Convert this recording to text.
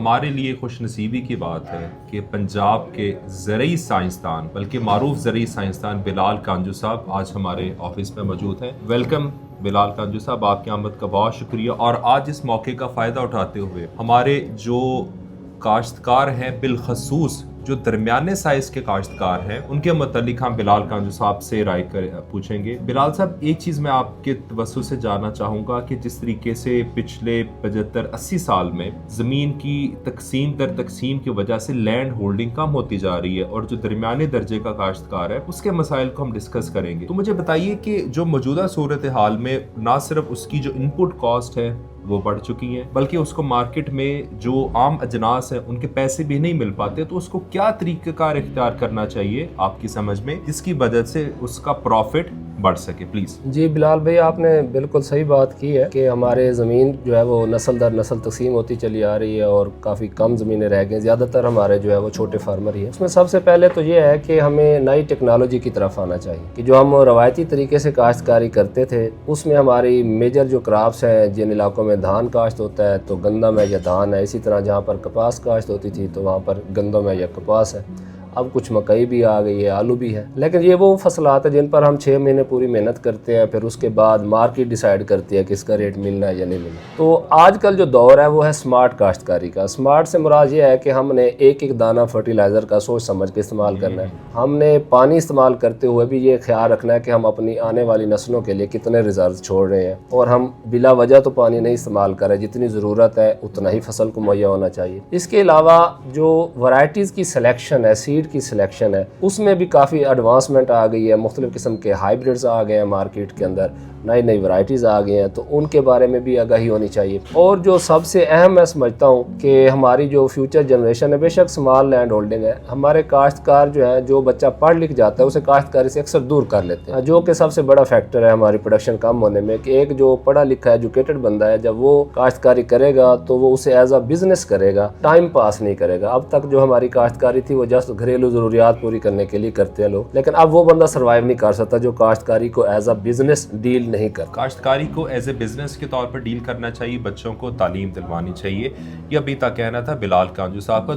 ہمارے لیے خوش نصیبی کی بات ہے کہ پنجاب کے زرعی سائنسدان بلکہ معروف زرعی سائنسدان بلال کانجو صاحب آج ہمارے آفس میں موجود ہیں. ویلکم بلال کانجو صاحب, آپ کی آمد کا بہت شکریہ. اور آج اس موقع کا فائدہ اٹھاتے ہوئے ہمارے جو کاشتکار ہیں, بالخصوص جو درمیانے سائز کے کاشتکار ہیں, ان کے متعلق ہم بلال کانجو صاحب سے رائے پوچھیں گے. بلال صاحب, ایک چیز میں آپ کے توسط سے جاننا چاہوں گا کہ جس طریقے سے پچھلے 75-80 سال میں زمین کی تقسیم در تقسیم کی وجہ سے لینڈ ہولڈنگ کم ہوتی جا رہی ہے اور جو درمیانے درجے کا کاشتکار ہے اس کے مسائل کو ہم ڈسکس کریں گے, تو مجھے بتائیے کہ جو موجودہ صورتحال میں نہ صرف اس کی جو ان پٹ کاسٹ ہے وہ بڑھ چکی ہیں, بلکہ اس کو مارکیٹ میں جو عام اجناس ہیں ان کے پیسے بھی نہیں مل پاتے, تو اس کو کیا طریقہ کار اختیار کرنا چاہیے آپ کی سمجھ میں جس کی وجہ سے اس کا پروفٹ بڑھ سکے؟ پلیز. جی بلال بھائی, آپ نے بالکل صحیح بات کی ہے کہ ہمارے زمین جو ہے وہ نسل در نسل تقسیم ہوتی چلی آ رہی ہے اور کافی کم زمینیں رہ گئی, زیادہ تر ہمارے جو ہے وہ چھوٹے فارمر ہی ہیں. اس میں سب سے پہلے تو یہ ہے کہ ہمیں نئی ٹیکنالوجی کی طرف آنا چاہیے کہ جو ہم روایتی طریقے سے کاشتکاری کرتے تھے اس میں ہماری میجر جو کراپس ہیں, جن علاقوں میں دھان کاشت ہوتا ہے تو گندم ہے یا دھان ہے, اسی طرح جہاں پر کپاس کاشت ہوتی تھی تو وہاں پر گندم ہے یا کپاس ہے. اب کچھ مکئی بھی آ گئی ہے, آلو بھی ہے, لیکن یہ وہ فصلات ہیں جن پر ہم 6 مہینے پوری محنت کرتے ہیں, پھر اس کے بعد مارکیٹ ڈیسائیڈ کرتی ہے کہ اس کا ریٹ ملنا ہے یا نہیں ملنا. تو آج کل جو دور ہے وہ ہے سمارٹ کاشتکاری کا. سمارٹ سے مراد یہ ہے کہ ہم نے ایک ایک دانہ فرٹیلائزر کا سوچ سمجھ کے استعمال کرنا ہے. ہم نے پانی استعمال کرتے ہوئے بھی یہ خیال رکھنا ہے کہ ہم اپنی آنے والی نسلوں کے لیے کتنے ریزرو چھوڑ رہے ہیں, اور ہم بلا وجہ تو پانی نہیں استعمال کر رہے, جتنی ضرورت ہے اتنا ہی فصل کو مہیا ہونا چاہیے. اس کے علاوہ جو ورائٹیز کی سلیکشن ہے, سیڈ کی سلیکشن ہے, اس میں بھی کافی ایڈوانسمنٹ آ گئی ہے. مختلف قسم کے ہائیبریڈز آ گئے ہیں مارکیٹ کے اندر, نئی نئی ورائٹیز آ گئی ہیں, تو ان کے بارے میں بھی آگاہی ہونی چاہیے. اور جو سب سے اہم میں سمجھتا ہوں کہ ہماری جو فیوچر جنریشن ہے, بے شک سمال لینڈ ہولڈنگ ہے, ہمارے کاشتکار جو ہے, جو بچہ پڑھ لکھ جاتا ہے اسے کاشتکاری سے اکثر دور کر لیتے ہیں, جو کہ سب سے بڑا فیکٹر ہے ہماری پروڈکشن کم ہونے میں. کہ ایک جو پڑھا لکھا ایجوکیٹڈ بندہ ہے, جب وہ کاشتکاری کرے گا تو وہ اسے ایز اے بزنس کرے گا, ٹائم پاس نہیں کرے گا. اب تک جو ہماری کاشتکاری تھی وہ جسٹ گھریلو ضروریات پوری کرنے کے لیے کرتے ہیں لوگ, لیکن اب وہ بندہ سروائیو نہیں کر سکتا جو کاشتکاری کو ایز اے بزنس ڈیل نہیں کرتا. کاشتکاری کو ایز اے بزنس کے طور پر ڈیل کرنا چاہیے, بچوں کو تعلیم دلوانی چاہیے. یہ ابھی تک کہنا تھا بلال کانجو صاحب کا.